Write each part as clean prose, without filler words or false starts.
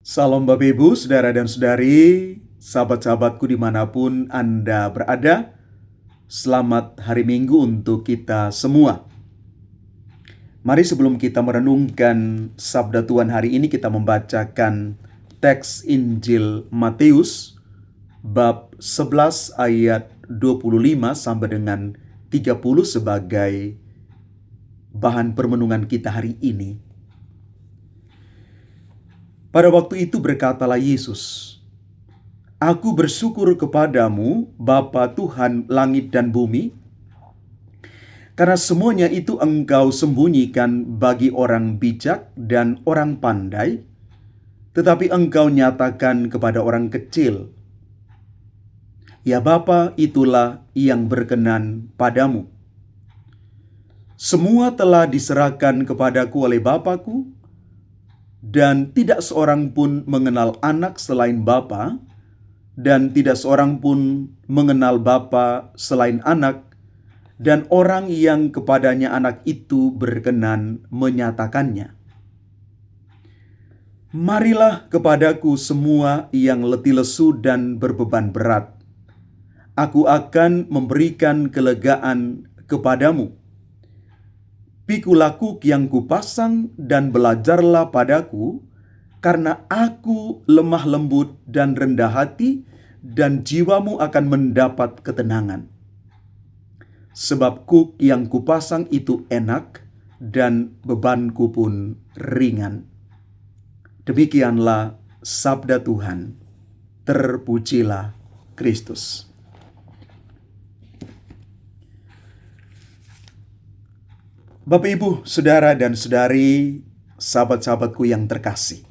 Salam Bapak Ibu, Saudara dan Saudari, sahabat-sahabatku dimanapun Anda berada. Selamat hari Minggu untuk kita semua. Mari sebelum kita merenungkan Sabda Tuhan hari ini, kita membacakan teks Injil Matius bab 11 ayat 25 sampai dengan 30 sebagai bahan permenungan kita hari ini. Pada waktu itu berkatalah Yesus, "Aku bersyukur kepadamu, Bapa Tuhan langit dan bumi, karena semuanya itu Engkau sembunyikan bagi orang bijak dan orang pandai, tetapi Engkau nyatakan kepada orang kecil. Ya Bapa, itulah yang berkenan padamu. Semua telah diserahkan kepadaku oleh Bapa-Ku, dan tidak seorang pun mengenal anak selain Bapa, dan tidak seorang pun mengenal Bapa selain anak, dan orang yang kepadanya anak itu berkenan menyatakannya. Marilah kepadaku semua yang letih lesu dan berbeban berat. Aku akan memberikan kelegaan kepadamu. Pikulah kuk yang kupasang dan belajarlah padaku, karena aku lemah lembut dan rendah hati, dan jiwamu akan mendapat ketenangan. Sebab kuk yang kupasang itu enak, dan bebanku pun ringan." Demikianlah sabda Tuhan. Terpujilah Kristus. Bapak, Ibu, Saudara dan Saudari, sahabat-sahabatku yang terkasih.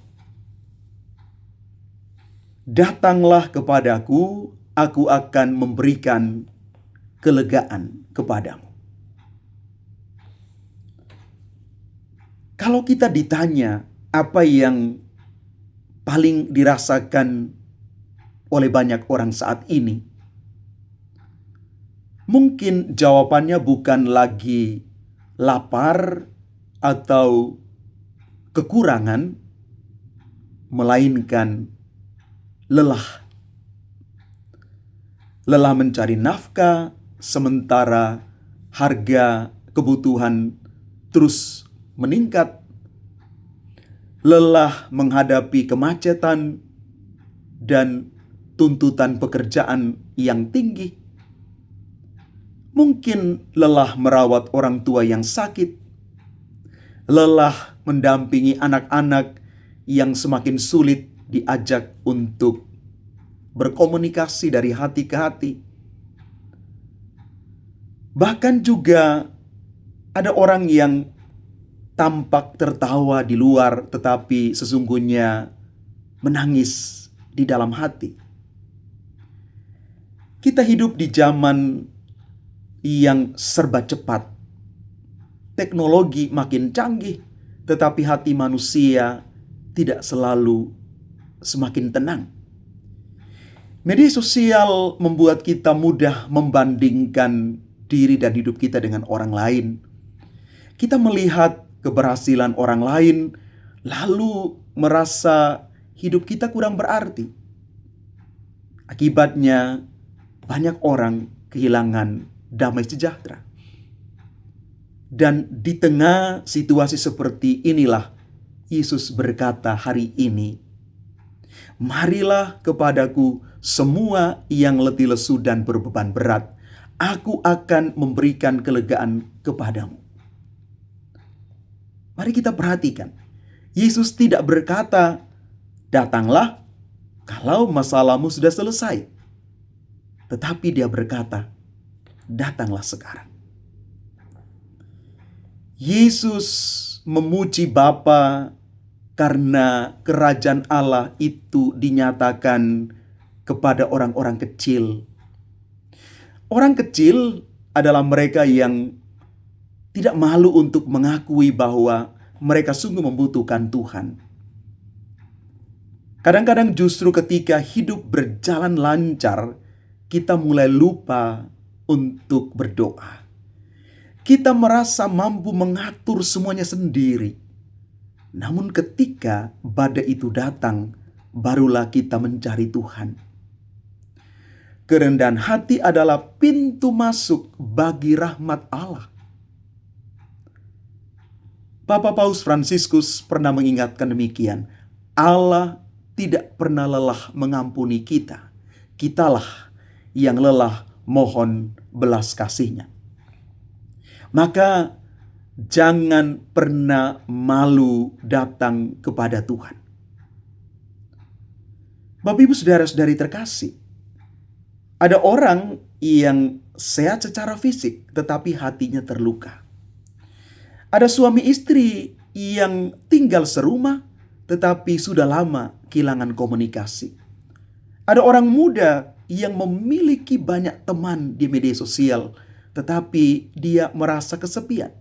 Datanglah kepadaku, aku akan memberikan kelegaan kepadamu. Kalau kita ditanya apa yang paling dirasakan oleh banyak orang saat ini, mungkin jawabannya bukan lagi lapar atau kekurangan, melainkan lelah. Lelah mencari nafkah sementara harga kebutuhan terus meningkat. Lelah menghadapi kemacetan dan tuntutan pekerjaan yang tinggi. Mungkin lelah merawat orang tua yang sakit, lelah mendampingi anak-anak yang semakin sulit diajak untuk berkomunikasi dari hati ke hati. Bahkan juga ada orang yang tampak tertawa di luar, tetapi sesungguhnya menangis di dalam hati. Kita hidup di zaman yang serba cepat. Teknologi makin canggih, tetapi hati manusia tidak selalu semakin tenang. Media sosial membuat kita mudah membandingkan diri dan hidup kita dengan orang lain. Kita melihat keberhasilan orang lain, lalu merasa hidup kita kurang berarti. Akibatnya, banyak orang kehilangan damai sejahtera. Dan di tengah situasi seperti inilah Yesus berkata hari ini, "Marilah kepadaku semua yang letih lesu dan berbeban berat, aku akan memberikan kelegaan kepadamu." Mari kita perhatikan, Yesus tidak berkata, "Datanglah kalau masalahmu sudah selesai." Tetapi dia berkata, "Datanglah sekarang." Yesus memuji Bapa karena kerajaan Allah itu dinyatakan kepada orang-orang kecil. Orang kecil adalah mereka yang tidak malu untuk mengakui bahwa mereka sungguh membutuhkan Tuhan. Kadang-kadang justru ketika hidup berjalan lancar, kita mulai lupa untuk berdoa. Kita merasa mampu mengatur semuanya sendiri. Namun ketika badai itu datang, barulah kita mencari Tuhan. Kerendahan hati adalah pintu masuk bagi rahmat Allah. Papa Paus Fransiskus pernah mengingatkan demikian, Allah tidak pernah lelah mengampuni kita. Kitalah yang lelah mohon belas kasih-Nya. Maka jangan pernah malu datang kepada Tuhan. Bapak Ibu saudara-saudari terkasih, ada orang yang sehat secara fisik tetapi hatinya terluka. Ada suami istri yang tinggal serumah tetapi sudah lama kehilangan komunikasi. Ada orang muda yang memiliki banyak teman di media sosial tetapi dia merasa kesepian.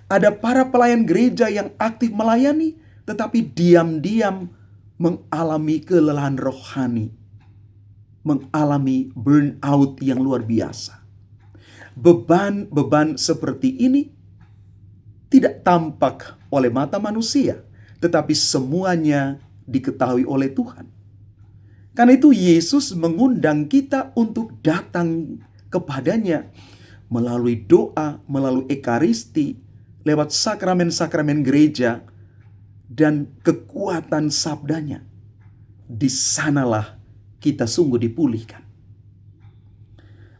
Ada para pelayan gereja yang aktif melayani tetapi diam-diam mengalami kelelahan rohani, mengalami burnout yang luar biasa. Beban-beban seperti ini tidak tampak oleh mata manusia, tetapi semuanya diketahui oleh Tuhan. Karena itu Yesus mengundang kita untuk datang kepadanya melalui doa, melalui ekaristi, lewat sakramen-sakramen gereja, dan kekuatan sabdanya. Di sanalah kita sungguh dipulihkan.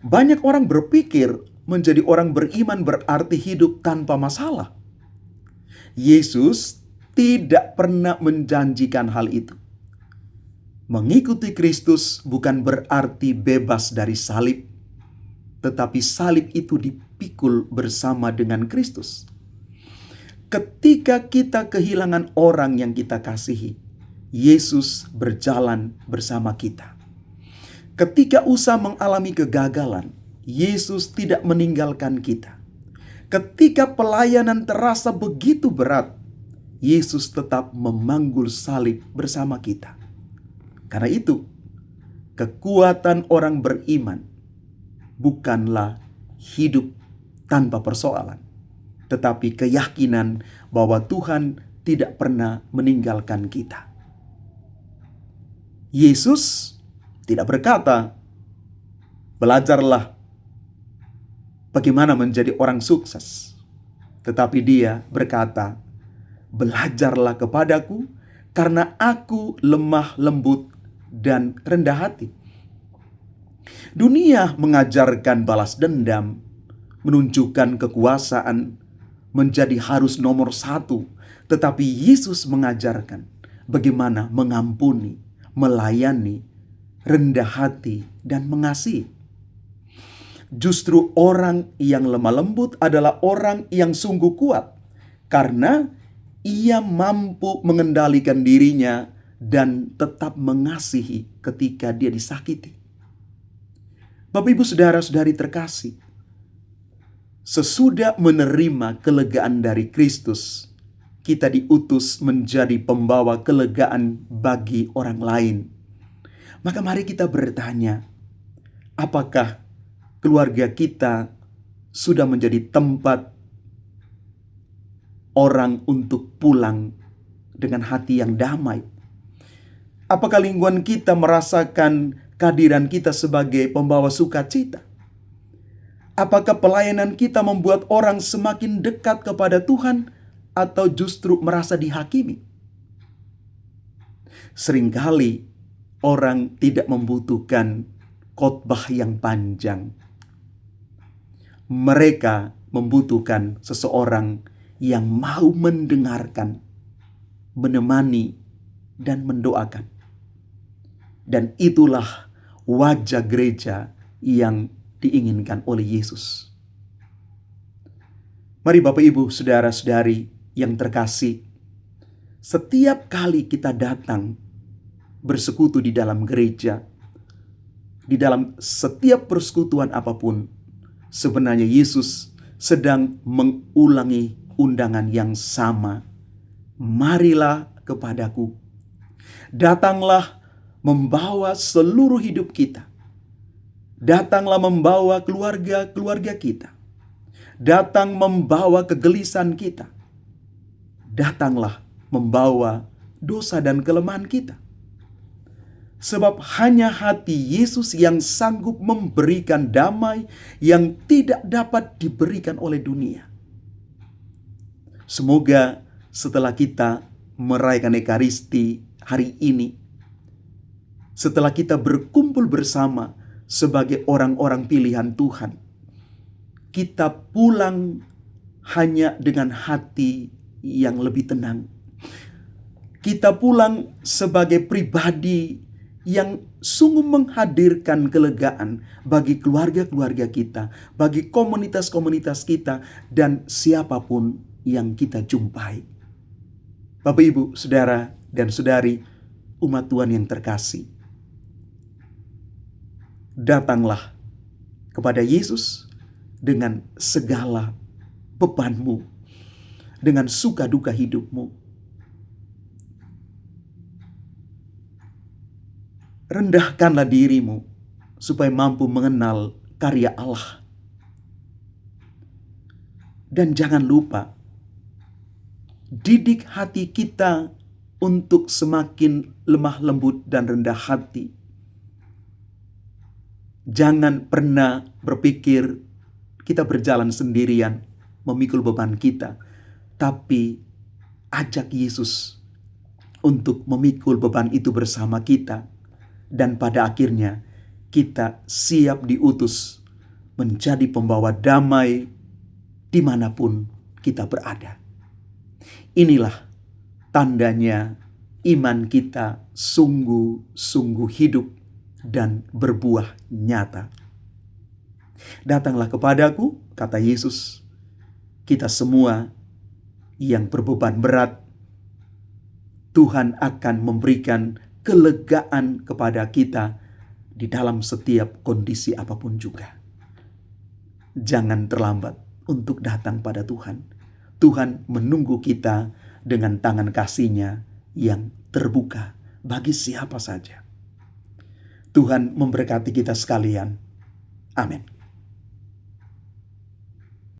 Banyak orang berpikir menjadi orang beriman berarti hidup tanpa masalah. Yesus tidak pernah menjanjikan hal itu. Mengikuti Kristus bukan berarti bebas dari salib, tetapi salib itu dipikul bersama dengan Kristus. Ketika kita kehilangan orang yang kita kasihi, Yesus berjalan bersama kita. Ketika usaha mengalami kegagalan, Yesus tidak meninggalkan kita. Ketika pelayanan terasa begitu berat, Yesus tetap memanggul salib bersama kita. Karena itu, kekuatan orang beriman bukanlah hidup tanpa persoalan, tetapi keyakinan bahwa Tuhan tidak pernah meninggalkan kita. Yesus tidak berkata, belajarlah bagaimana menjadi orang sukses. Tetapi dia berkata, belajarlah kepadaku karena aku lemah lembut dan rendah hati. Dunia mengajarkan balas dendam, menunjukkan kekuasaan, menjadi harus nomor satu. Tetapi Yesus mengajarkan bagaimana mengampuni, melayani, rendah hati, dan mengasihi. Justru orang yang lemah lembut adalah orang yang sungguh kuat, karena ia mampu mengendalikan dirinya dan tetap mengasihi ketika dia disakiti. Bapak Ibu saudara-saudari terkasih, sesudah menerima kelegaan dari Kristus, kita diutus menjadi pembawa kelegaan bagi orang lain. Maka mari kita bertanya, apakah keluarga kita sudah menjadi tempat orang untuk pulang dengan hati yang damai? Apakah lingkungan kita merasakan kehadiran kita sebagai pembawa sukacita? Apakah pelayanan kita membuat orang semakin dekat kepada Tuhan atau justru merasa dihakimi? Seringkali orang tidak membutuhkan khotbah yang panjang. Mereka membutuhkan seseorang yang mau mendengarkan, menemani, dan mendoakan. Dan itulah wajah gereja yang diinginkan oleh Yesus. Mari Bapak Ibu saudara-saudari yang terkasih, setiap kali kita datang bersekutu di dalam gereja, di dalam setiap persekutuan apapun, sebenarnya Yesus sedang mengulangi undangan yang sama. Marilah kepadaku. Datanglah membawa seluruh hidup kita. Datanglah membawa keluarga-keluarga kita. Datang membawa kegelisahan kita. Datanglah membawa dosa dan kelemahan kita. Sebab hanya hati Yesus yang sanggup memberikan damai yang tidak dapat diberikan oleh dunia. Semoga setelah kita merayakan Ekaristi hari ini, setelah kita berkumpul bersama sebagai orang-orang pilihan Tuhan, kita pulang hanya dengan hati yang lebih tenang. Kita pulang sebagai pribadi yang sungguh menghadirkan kelegaan bagi keluarga-keluarga kita, bagi komunitas-komunitas kita, dan siapapun yang kita jumpai. Bapak, Ibu, Saudara, dan Saudari, umat Tuhan yang terkasih, datanglah kepada Yesus dengan segala bebanmu, dengan suka duka hidupmu. Rendahkanlah dirimu supaya mampu mengenal karya Allah. Dan jangan lupa, didik hati kita untuk semakin lemah lembut dan rendah hati. Jangan pernah berpikir kita berjalan sendirian memikul beban kita, tapi ajak Yesus untuk memikul beban itu bersama kita. Dan pada akhirnya kita siap diutus menjadi pembawa damai dimanapun kita berada. Inilah tandanya iman kita sungguh-sungguh hidup dan berbuah nyata. Datanglah kepadaku, kata Yesus, kita semua yang berbeban berat, Tuhan akan memberikan kelegaan kepada kita di dalam setiap kondisi apapun juga. Jangan terlambat untuk datang pada Tuhan. Tuhan menunggu kita dengan tangan kasih-Nya yang terbuka bagi siapa saja. Tuhan memberkati kita sekalian. Amin.